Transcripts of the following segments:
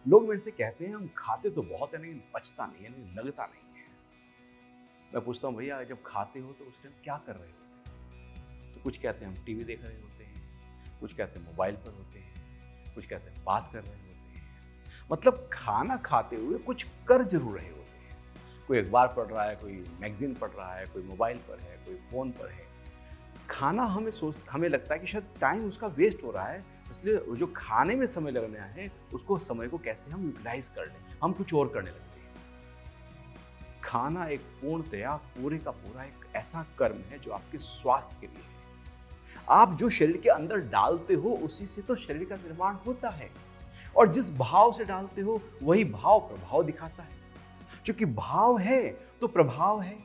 लोग मेरे से कहते हैं हम खाते तो बहुत है लेकिन पचता नहीं है, लेकिन लगता नहीं है। मैं पूछता हूँ भैया जब खाते हो तो उस टाइम क्या कर रहे होते हैं? तो कुछ कहते हैं हम टीवी देख रहे होते हैं, कुछ कहते हैं मोबाइल पर होते हैं, कुछ कहते हैं बात कर रहे होते हैं। मतलब खाना खाते हुए कुछ कर जरूर रहे होते हैं। कोई अखबार पढ़ रहा है, कोई मैगजीन पढ़ रहा है, कोई मोबाइल पर है, कोई फोन पर है। खाना हमें लगता है कि शायद टाइम उसका वेस्ट हो रहा है, इसलिए वो जो खाने में समय लगना है उसको समय को कैसे हम यूटिलाइज कर लें, हम कुछ और करने लगते हैं। खाना एक पूर्णतया पूरे का पूरा एक ऐसा कर्म है जो आपके स्वास्थ्य के लिए है। आप जो शरीर के अंदर डालते हो उसी से तो शरीर का निर्माण होता है, और जिस भाव से डालते हो वही भाव प्रभाव दिखाता है। क्योंकि भाव है तो प्रभाव है,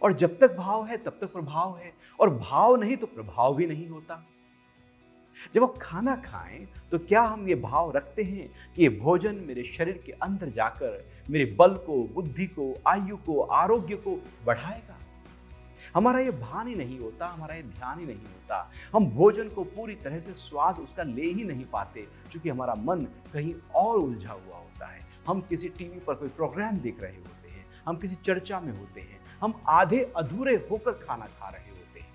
और जब तक भाव है तब तक प्रभाव है, और भाव नहीं तो प्रभाव भी नहीं होता। जब आप खाना खाएं तो क्या हम ये भाव रखते हैं कि ये भोजन मेरे शरीर के अंदर जाकर मेरे बल को, बुद्धि को, आयु को, आरोग्य को बढ़ाएगा? हमारा ये भान ही नहीं होता, हमारा ये ध्यान ही नहीं होता। हम भोजन को पूरी तरह से स्वाद उसका ले ही नहीं पाते, क्योंकि हमारा मन कहीं और उलझा हुआ होता है। हम किसी टीवी पर कोई प्रोग्राम देख रहे होते हैं, हम किसी चर्चा में होते हैं, हम आधे अधूरे होकर खाना खा रहे होते हैं।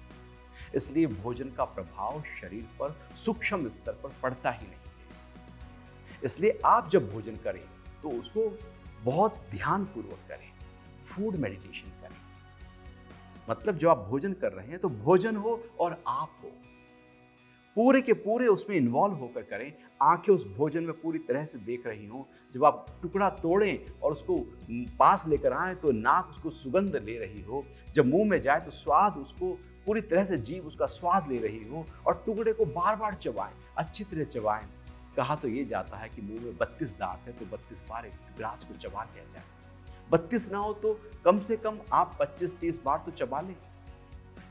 इसलिए भोजन का प्रभाव शरीर पर सूक्ष्म स्तर पर पड़ता ही नहीं है। इसलिए आप जब भोजन करें तो उसको बहुत ध्यानपूर्वक करें, फूड मेडिटेशन करें। मतलब जब आप भोजन कर रहे हैं तो भोजन हो और आप हो, पूरे के पूरे उसमें इन्वॉल्व होकर करें। आंखें उस भोजन में पूरी तरह से देख रही हों। जब आप टुकड़ा तोड़ें और उसको पास लेकर आएं तो नाक उसको सुगंध ले रही हो। जब मुंह में जाए तो स्वाद उसको पूरी तरह से जीभ उसका स्वाद ले रही हो, और टुकड़े को बार बार चबाएं, अच्छी तरह चबाएं। कहा तो ये जाता है कि मुंह में 32 दांत है तो 32 बार एक ग्लास को चबा लिया जाए। 32 ना हो तो कम से कम आप 25-30 बार तो चबा लें।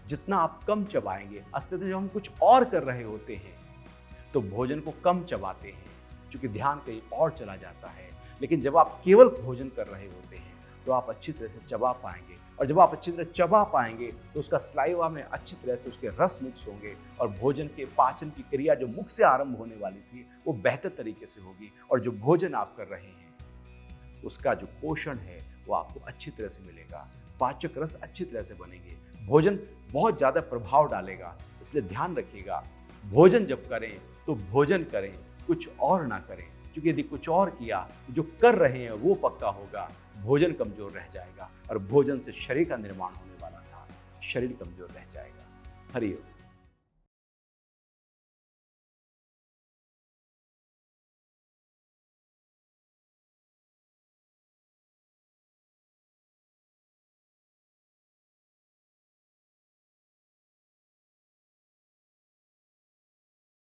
जितना आप कम चबाएंगे, अस्तित्व जब हम कुछ और कर रहे होते हैं तो भोजन को कम चबाते हैं, क्योंकि ध्यान कहीं और चला जाता है। लेकिन जब आप केवल भोजन कर रहे होते हैं तो आप अच्छी तरह से चबा पाएंगे, और जब आप अच्छी तरह चबा पाएंगे तो उसका सलाइवा में अच्छी तरह से उसके रस मिक्स होंगे, और भोजन के पाचन की क्रिया जो मुख से आरंभ होने वाली थी वो बेहतर तरीके से होगी, और जो भोजन आप कर रहे हैं उसका जो पोषण है वो आपको अच्छी तरह से मिलेगा। पाचक रस अच्छी तरह से बनेंगे, भोजन बहुत ज़्यादा प्रभाव डालेगा। इसलिए ध्यान रखिएगा, भोजन जब करें तो भोजन करें, कुछ और ना करें। क्योंकि यदि कुछ और किया, जो कर रहे हैं वो पक्का होगा, भोजन कमजोर रह जाएगा, और भोजन से शरीर का निर्माण होने वाला था, शरीर कमजोर रह जाएगा। हरि ओम।